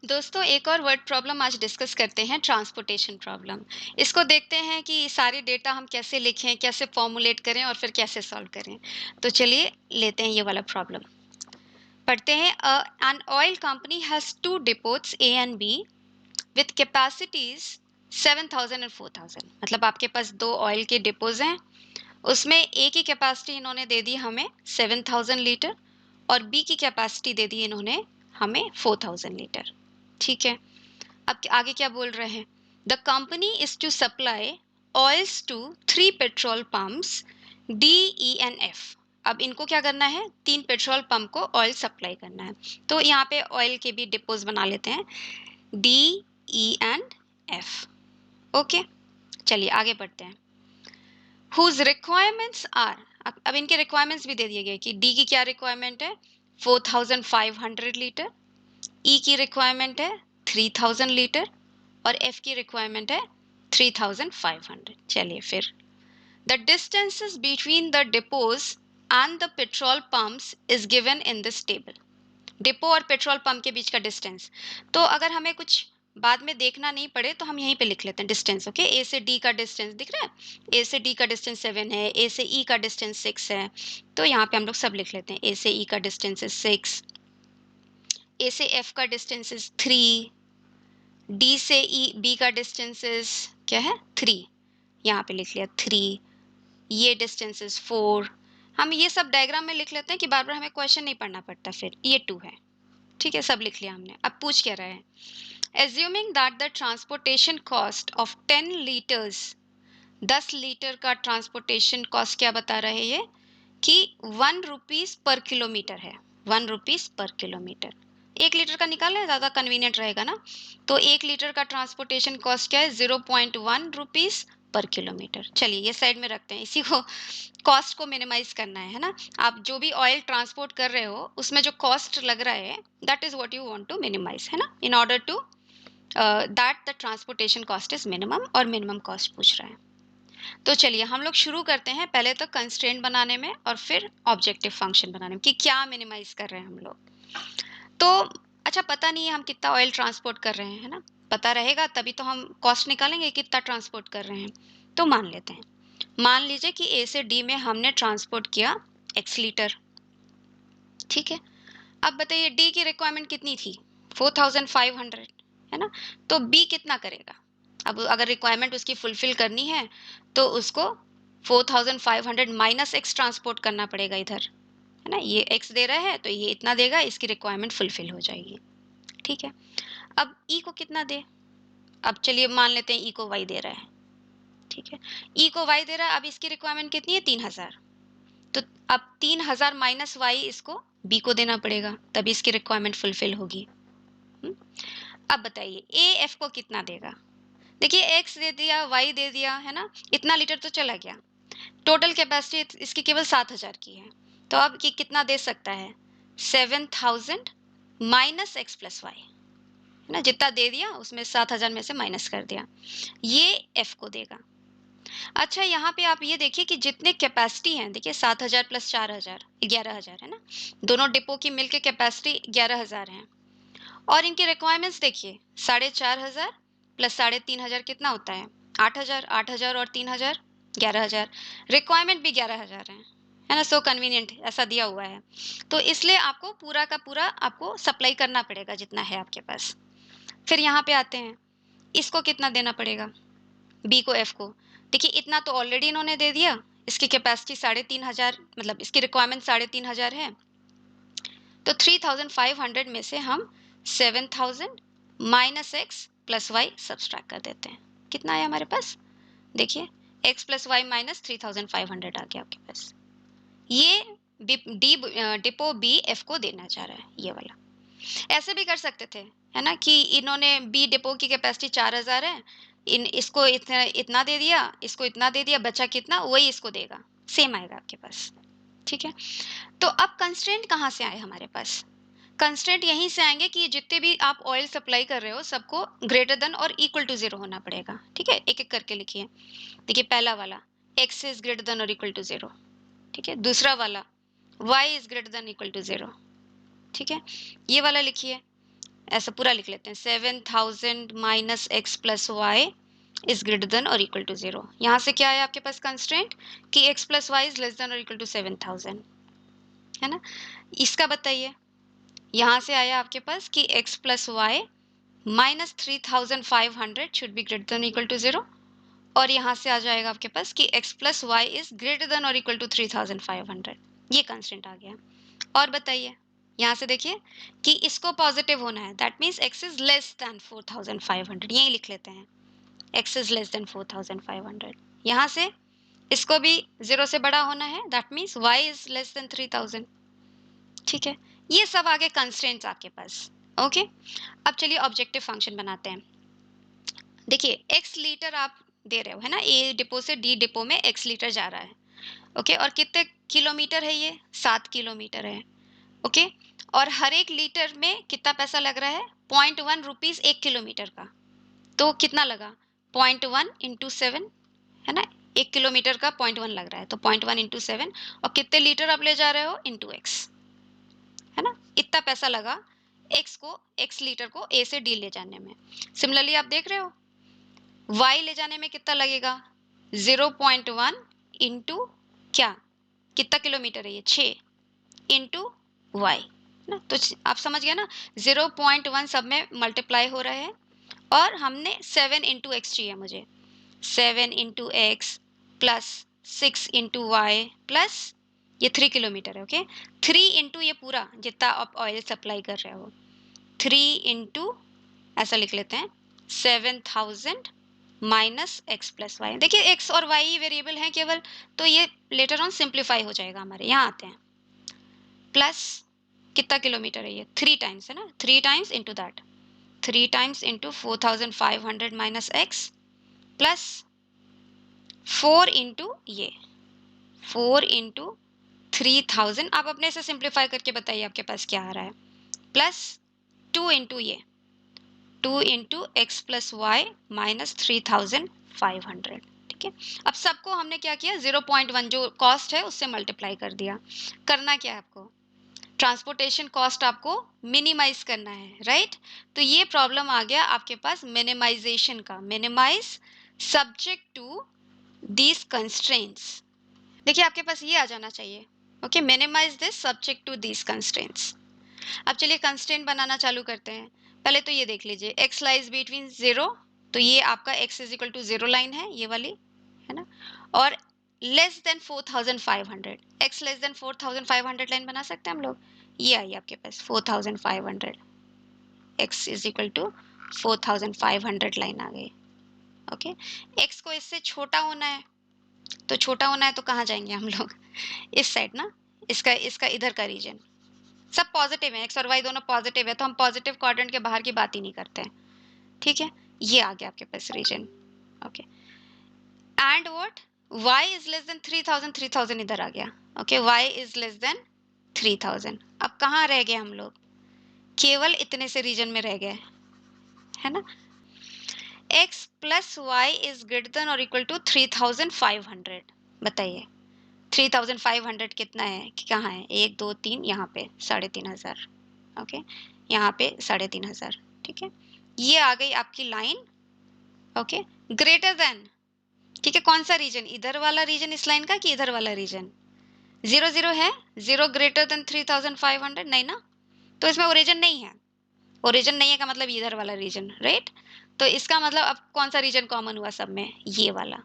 दोस्तों एक और वर्ड प्रॉब्लम आज डिस्कस करते हैं, ट्रांसपोर्टेशन प्रॉब्लम। इसको देखते हैं कि सारे डेटा हम कैसे लिखें, कैसे फॉर्मुलेट करें और फिर कैसे सॉल्व करें। तो चलिए लेते हैं ये वाला प्रॉब्लम, पढ़ते हैं। An oil company has two depots A and B with capacities 7,000 and 4,000। मतलब आपके पास दो ऑयल के डिपोज हैं, उसमें ए की कैपेसिटी इन्होंने दे दी हमें 7,000 लीटर और बी की कैपेसिटी दे दी इन्होंने हमें 4,000 लीटर। ठीक है, अब आगे क्या बोल रहे हैं? The company is to supply oils to 3 petrol pumps D, E and F. अब इनको क्या करना है? 3 पेट्रोल पंप को ऑयल सप्लाई करना है। तो यहाँ पे ऑयल के भी डिपोज बना लेते हैं, D, E and F. Okay, चलिए आगे बढ़ते हैं। हुज रिक्वायरमेंट्स आर, अब इनके रिक्वायरमेंट्स भी दे दिए गए कि डी की क्या रिक्वायरमेंट है? 4,500 लीटर, ई की रिक्वायरमेंट है 3,000 लीटर और एफ की रिक्वायरमेंट है 3,500। चलिए फिर, the distances between the depots and the petrol pumps is given in this table. Depot और पेट्रोल पंप के बीच का डिस्टेंस, तो अगर हमें कुछ बाद में देखना नहीं पड़े तो हम यहीं पे लिख लेते हैं डिस्टेंस। ओके, ए से डी का डिस्टेंस दिख रहा है, ए से डी का डिस्टेंस 7 है, ए से ई का डिस्टेंस 6 है, तो यहाँ पे हम लोग सब लिख लेते हैं। ए से ई का डिस्टेंस इज 6, ए से एफ का डिस्टेंस इज 3, डी से ई बी का डिस्टेंस इज क्या है? 3, यहाँ पे लिख लिया 3, ये डिस्टेंस इज 4। हम ये सब डायग्राम में लिख लेते हैं कि बार बार हमें क्वेश्चन नहीं पढ़ना पड़ता। फिर ये 2 है, ठीक है, सब लिख लिया हमने। अब पूछ क्या रहा है? Assuming that the transportation cost of 10 litres, 10 litre का ट्रांसपोर्टेशन कॉस्ट क्या बता रहे हैं ये? कि 1 रुपीज पर किलोमीटर है, 1 रुपीज पर किलोमीटर। 1 लीटर का निकालना है, ज़्यादा कन्वीनियंट रहेगा ना। तो 1 लीटर का ट्रांसपोर्टेशन कॉस्ट क्या है? 0.1 रुपीज पर किलोमीटर। चलिए ये साइड में रखते हैं, इसी को कॉस्ट को मिनिमाइज करना है ना। आप जो भी ऑयल ट्रांसपोर्ट कर रहे हो उसमें जो कॉस्ट लग रहा है, that is what you want to minimise, है ना, in order to that the transportation cost is minimum, और मिनिमम कॉस्ट पूछ रहा है। तो चलिए हम लोग शुरू करते हैं, पहले तो कंस्ट्रेंट बनाने में और फिर ऑब्जेक्टिव फंक्शन बनाने में कि क्या मिनिमाइज कर रहे हैं हम लोग। तो अच्छा, पता नहीं है हम कितना ऑयल ट्रांसपोर्ट कर रहे हैं, है ना। पता रहेगा तभी तो हम कॉस्ट निकालेंगे कितना ट्रांसपोर्ट कर रहे हैं। तो मान लेते हैं, मान लीजिए कि ए से डी में हमने ट्रांसपोर्ट किया x लीटर, ठीक है। अब बताइए डी की रिक्वायरमेंट कितनी थी? 4,500, है ना। तो बी कितना करेगा? अब अगर रिक्वायरमेंट उसकी फुलफिल करनी है तो उसको 4,500 माइनस एक्स ट्रांसपोर्ट करना पड़ेगा इधर, है ना। ये x दे रहा है तो ये इतना देगा, इसकी रिक्वायरमेंट फुलफिल हो जाएगी, ठीक है। अब ई को कितना दे? अब चलिए मान लेते हैं ई को y दे रहा है, ठीक है। ई को y दे रहा है, अब इसकी रिक्वायरमेंट कितनी है? 3,000। तो अब 3,000 माइनस वाई इसको बी को देना पड़ेगा, तभी इसकी रिक्वायरमेंट फुलफिल होगी। अब बताइए ए एफ को कितना देगा? देखिए एक्स दे दिया, वाई दे दिया, है ना, इतना लीटर तो चला गया। टोटल कैपेसिटी इसकी केवल 7,000 की है, तो अब ये कितना दे सकता है? 7,000 माइनस एक्स प्लस वाई, है ना। जितना दे दिया उसमें 7,000 में से माइनस कर दिया, ये एफ को देगा। अच्छा, यहाँ पे आप ये देखिए कि जितने कैपेसिटी हैं, देखिए 7,000 प्लस 4,000 11,000, है ना। दोनों डिपो की मिलकर कैपेसिटी 11,000 है, और इनकी रिक्वायरमेंट्स देखिए 4,500 प्लस 3,500 कितना होता है? 8,000, 8,000 और 3,000 11,000। रिक्वायरमेंट भी 11,000 है ना। सो कन्वीनियंट ऐसा दिया हुआ है, तो इसलिए आपको पूरा का पूरा आपको सप्लाई करना पड़ेगा जितना है आपके पास। फिर यहाँ पे आते हैं, इसको कितना देना पड़ेगा? बी को, एफ को। देखिए इतना तो ऑलरेडी इन्होंने दे दिया, इसकी कैपेसिटी 3,500, मतलब इसकी रिक्वायरमेंट 3,500 है। तो 3,500 में से हम 7,000 minus X plus Y subtract कर देते हैं। कितना आया हमारे पास? देखिए एक्स प्लस वाई माइनस 3,500 आ गया आपके पास। ये डी डिपो बी एफ को देना चाह रहा है, ये वाला। ऐसे भी कर सकते थे, है ना, कि इन्होंने बी डिपो की कैपेसिटी 4,000 है, इसको इतना दे दिया, इसको इतना दे दिया, बचा कितना वही इसको देगा, सेम आएगा आपके पास, ठीक है। तो अब कंस्ट्रेंट कहाँ से आए हमारे पास? कंस्ट्रेंट यहीं से आएंगे कि जितने भी आप ऑयल सप्लाई कर रहे हो सबको ग्रेटर देन और इक्वल टू 0 होना पड़ेगा, ठीक है। एक एक करके लिखिए। देखिए पहला वाला x इज ग्रेटर देन और इक्वल टू 0, ठीक है। दूसरा वाला y is greater than equal to 0, ठीक है। ये वाला लिखिए ऐसा पूरा लिख लेते हैं, 7000 minus X plus Y is greater than और इक्वल टू 0। यहाँ से क्या है आपके पास कंस्ट्रेंट कि x plus Y is less than और इक्वल टू 7000, है ना। इसका बताइए, यहाँ से आया आपके पास कि x plus Y minus 3500 should be greater than equal to 0, और यहाँ से आ जाएगा आपके पास कि x plus Y is greater than और इक्वल टू 3500। ये कंस्टेंट आ गया। और बताइए, यहाँ से देखिए कि इसको पॉजिटिव होना है, that means x is less than 4500, यही लिख लेते हैं, x इज लेस देन 4500। यहाँ से इसको भी 0 से बड़ा होना है, that means y is less than 3000। ठीक है, ये सब आगे कंस्ट्रेंट्स आपके पास। ओके, अब चलिए ऑब्जेक्टिव फंक्शन बनाते हैं। देखिए x लीटर आप दे रहे हो, है ना, ए डिपो से डी डिपो में x लीटर जा रहा है। ओके, और कितने किलोमीटर है ये? 7 किलोमीटर है। ओके, और हर एक लीटर में कितना पैसा लग रहा है? 0.1 रुपीज 1 किलोमीटर का। तो कितना लगा? 0.1 इंटू 7, है ना, 1 किलोमीटर का 0.1 लग रहा है, तो 0.1 इंटू 7, और कितने लीटर आप ले जा रहे हो? इंटू एक्स, है ना, इतना पैसा लगा एक्स लीटर को ए से डी ले जाने में। सिमिलरली आप देख रहे हो वाई ले जाने में कितना लगेगा? 0.1 इंटू क्या, कितना किलोमीटर है ये? 6 इंटू वाई ना, तो आप समझ गए ना, 0.1 सब में मल्टीप्लाई हो रहा है, और हमने 7 इंटू एक्स चाहिए मुझे, 7 into X plus 6 into Y plus ये 3 किलोमीटर है। ओके, 3 इंटू ये पूरा जितना आप ऑयल सप्लाई कर रहे हो, 3 इंटू ऐसा लिख लेते हैं 7000 माइनस एक्स प्लस वाई। देखिए एक्स और वाई वेरिएबल हैं केवल, तो ये लेटर ऑन सिंप्लीफाई हो जाएगा हमारे। यहाँ आते हैं, प्लस कितना किलोमीटर है ये? 3 टाइम्स, है ना, 3 times into that, 3 times into 4500 minus X plus 4 into ये 4 इंटू 3000। आप अपने से सिंप्लीफाई करके बताइए आपके पास क्या आ रहा है, प्लस 2 इंटू ये 2 into X plus Y minus 3500। ठीक है, अब सबको हमने क्या किया? 0.1 जो कॉस्ट है उससे मल्टीप्लाई कर दिया। करना क्या है आपको? ट्रांसपोर्टेशन कॉस्ट आपको मिनिमाइज करना है, राइट। तो ये प्रॉब्लम आ गया आपके पास मिनिमाइजेशन का, minimise subject to these constraints. देखिए आपके पास ये आ जाना चाहिए, okay, minimise this subject to these constraints. अब चलिए कंस्ट्रेंट बनाना चालू करते हैं। पहले तो ये देख लीजिए, x लाइज बिटवीन 0, तो ये आपका x is equal to 0 line है, ये वाली, है ना, और less than 4500, x less than 4500 line बना सकते हैं हम लोग। ये आई आपके पास 4500, x is equal to 4500 line आ गई। ओके, x को इससे छोटा होना है, तो छोटा होना है तो कहाँ जाएंगे हम लोग? इस साइड ना, इसका इसका इधर का रीजन, सब पॉजिटिव है, एक्स और वाई दोनों पॉजिटिव है, तो हम पॉजिटिव क्वाड्रेंट के बाहर की बात ही नहीं करते हैं। ठीक है, ये आ गया आपके पास region. Okay, and what, y is less than 3000, 3000 इधर आ गया। Okay, y is less than 3000। अब कहाँ रह गए हम लोग? केवल इतने से रीजन में रह गए, है ना। x plus Y is greater than और इक्वल टू 3500। बताइए 3500 कितना है, कहाँ है? 1 2 3, यहाँ पे 3500। ओके, यहाँ पे 3500। ठीक है, ये आ गई आपकी लाइन। ओके, ग्रेटर देन, ठीक है, कौन सा रीजन? इधर वाला रीजन इस लाइन का कि इधर वाला रीजन? 0 0 है, 0 ग्रेटर देन 3500 नहीं ना, तो इसमें ओरिजिन नहीं है। ओरिजिन नहीं है का मतलब इधर वाला रीजन, राइट। तो इसका मतलब अब कौन सा रीजन कॉमन हुआ सब में? ये वाला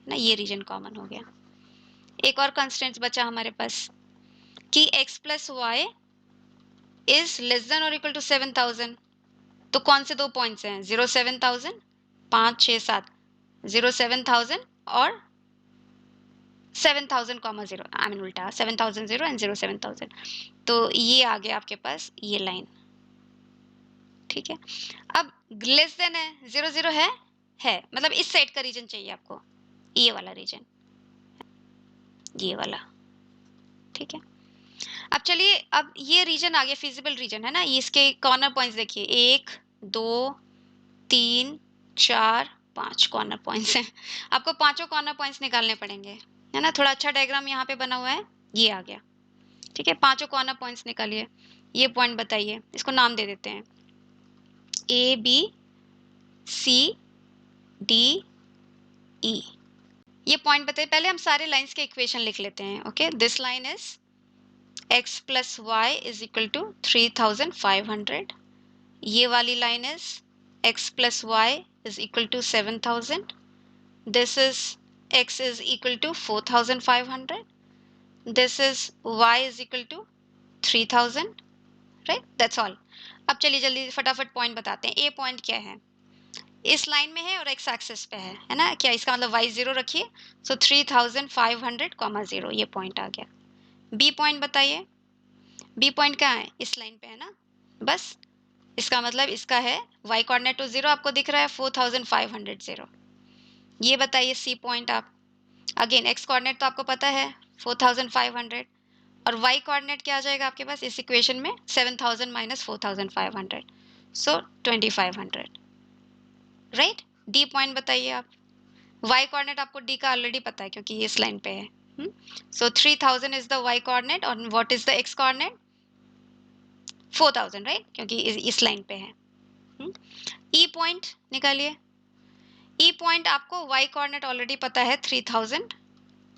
ना, ये रीजन कॉमन हो गया। एक और कंस्ट्रेंट बचा हमारे पास कि x plus Y is less than और इक्वल टू 7000। तो कौन से दो पॉइंट्स हैं? 0 7000, 5 6 7, 0 7000 और 7000 कॉमा 0, आई मीन उल्टा 7000 0 एंड 0 7000। तो ये आ गया आपके पास ये लाइन। ठीक है, अब लेस देन है, 0 0 है मतलब इस साइड का रीजन चाहिए आपको, ये वाला रीजन, ये वाला। ठीक है, अब चलिए, अब ये रीजन आ गया फिजिबल रीजन, है ना। इसके कॉर्नर पॉइंट्स देखिए, 1 2 3 4 5 कॉर्नर पॉइंट्स हैं। आपको पांचों कॉर्नर पॉइंट्स निकालने पड़ेंगे, है ना। थोड़ा अच्छा डायग्राम यहाँ पे बना हुआ है, ये आ गया। ठीक है, पांचों कॉर्नर पॉइंट्स निकालिए। ये पॉइंट बताइए, इसको नाम दे देते हैं। A B C D E, ये पॉइंट बताइए। पहले हम सारे लाइंस के इक्वेशन लिख लेते हैं। Okay, this line is x plus Y is equal to 3500, ये वाली line is x plus Y is equal to 7000, this is x is equal to 4500, this is y is equal to 3000, right? That's all. अब चलिए जल्दी फटाफट point बताते हैं। ए point क्या है, इस लाइन में है और एक्स एक्सिस पे है ना? क्या इसका मतलब y जीरो रखिए, सो 3500, 0, ये पॉइंट आ गया। बी पॉइंट बताइए, बी पॉइंट कहाँ है? इस लाइन पे है ना? बस इसका मतलब इसका है y कोऑर्डिनेट तो 0 आपको दिख रहा है, 4500 0। ये बताइए सी पॉइंट आप, अगेन एक्स कोऑर्डिनेट तो आपको पता है 4500, और y कोऑर्डिनेट क्या आ जाएगा आपके पास इस इक्वेशन में? 7000 माइनस 4500, सो 2500, राइट? डी पॉइंट बताइए आप, y कोऑर्डिनेट आपको d का ऑलरेडी पता है क्योंकि ये इस लाइन पे है। सो 3000 इज द y कोऑर्डिनेट और what is the x coordinate? 4000, right? क्योंकि इस लाइन पे है। ई पॉइंट निकालिए, ई पॉइंट आपको y कोऑर्डिनेट ऑलरेडी पता है 3000,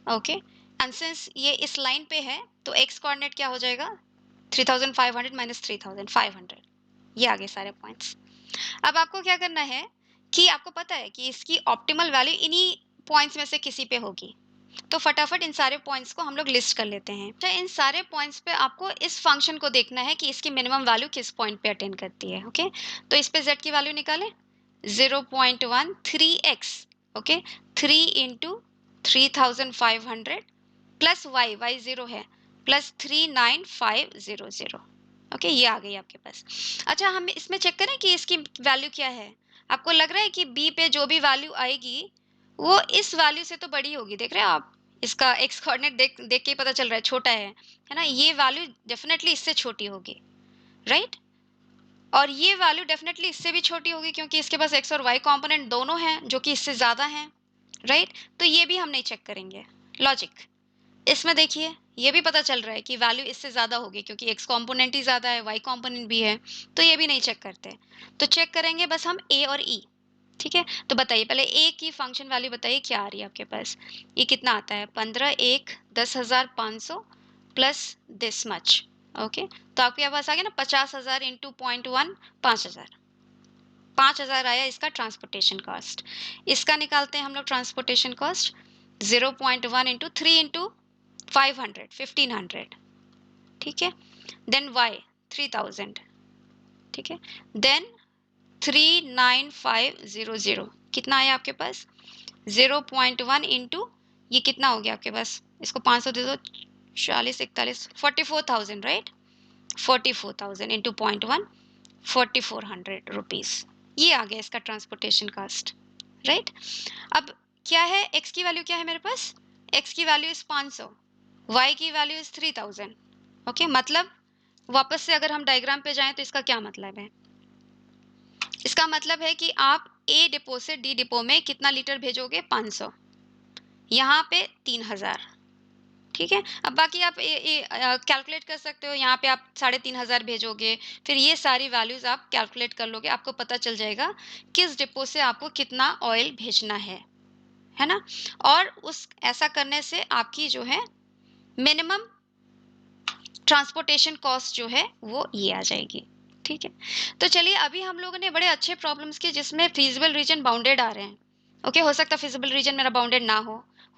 ओके, एंड सिंस ये इस लाइन पे है तो x कोऑर्डिनेट क्या हो जाएगा? 3500 माइनस 3500, ये आ गए सारे पॉइंट्स। अब आपको क्या करना है कि आपको पता है कि इसकी ऑप्टिमल वैल्यू इन्हीं पॉइंट्स में से किसी पे होगी, तो फटाफट इन सारे पॉइंट्स को हम लोग लिस्ट कर लेते हैं। तो इन सारे पॉइंट्स पे आपको इस फंक्शन को देखना है कि इसकी मिनिमम वैल्यू किस पॉइंट पे अटेंड करती है। ओके, तो इस पे z की वैल्यू निकालें, 0.13x, okay, 3 into 3500 plus y 0 है, प्लस 39500, ओके, ये आ गई आपके पास। अच्छा, हम इसमें चेक करें कि इसकी वैल्यू क्या है। आपको लग रहा है कि b पे जो भी वैल्यू आएगी वो इस वैल्यू से तो बड़ी होगी, देख रहे हैं आप? इसका x कोऑर्डिनेट देख देख के ही पता चल रहा है छोटा है ना? ये वैल्यू डेफिनेटली इससे छोटी होगी, राइट? और ये वैल्यू डेफिनेटली इससे भी छोटी होगी क्योंकि इसके पास x और y कंपोनेंट दोनों हैं जो कि इससे ज़्यादा हैं, राइट? तो ये भी हम नहीं चेक करेंगे। लॉजिक इसमें देखिए, ये भी पता चल रहा है कि वैल्यू इससे ज़्यादा होगी क्योंकि x कंपोनेंट ही ज़्यादा है, y कंपोनेंट भी है, तो ये भी नहीं चेक करते। तो चेक करेंगे बस हम a और e, ठीक है? तो बताइए पहले a की फंक्शन वैल्यू बताइए क्या आ रही है आपके पास? ये कितना आता है? 15 1 10,500 प्लस दिस मच, ओके, तो आपके पास आ गया ना 50,000 इंटू 0.1, 5,000, 5,000 आया इसका ट्रांसपोर्टेशन कॉस्ट। इसका निकालते हैं हम लोग ट्रांसपोर्टेशन कॉस्ट, 0.1 इंटू 3 इंटू 500, 1500, ठीक है? देन y 3000, ठीक है? देन 39500 कितना आया आपके पास? 0.1 इंटू ये कितना हो गया आपके पास? इसको 500 दे दो, 40 41 44,000, राइट? 44,000 इंटू 0.1, 4400 रुपीज, ये आ गया इसका ट्रांसपोर्टेशन कॉस्ट, राइट? अब क्या है, x की वैल्यू क्या है मेरे पास? x की वैल्यू इज 500, y की वैल्यू इज 3000, ओके, मतलब वापस से अगर हम डायग्राम पे जाएं तो इसका क्या मतलब है? इसका मतलब है कि आप ए डिपो से डी डिपो में कितना लीटर भेजोगे? 500, यहाँ पे 3000, ठीक है? अब बाकी आप कैलकुलेट कर सकते हो, यहाँ पे आप 3500 भेजोगे, फिर ये सारी वैल्यूज आप कैलकुलेट कर लोगे, आपको पता चल जाएगा किस डिपो से आपको कितना ऑयल भेजना है ना? और उस ऐसा करने से आपकी जो है मिनिमम ट्रांसपोर्टेशन कॉस्ट जो है वो ये आ जाएगी, ठीक है? तो चलिए अभी हम लोगों ने बड़े अच्छे प्रॉब्लम्स किए जिसमें फिजिबल रीजन बाउंडेड आ रहे हैं, ओके? हो सकता है फिजिबल रीजन मेरा बाउंडेड ना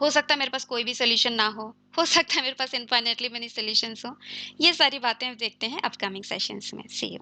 हो सकता है मेरे पास कोई भी सोल्यूशन ना हो सकता है मेरे पास इनफाइनाइटली मेनी सॉल्यूशंस हो। ये सारी बातें देखते हैं अपकमिंग सेशंस में। सी यू।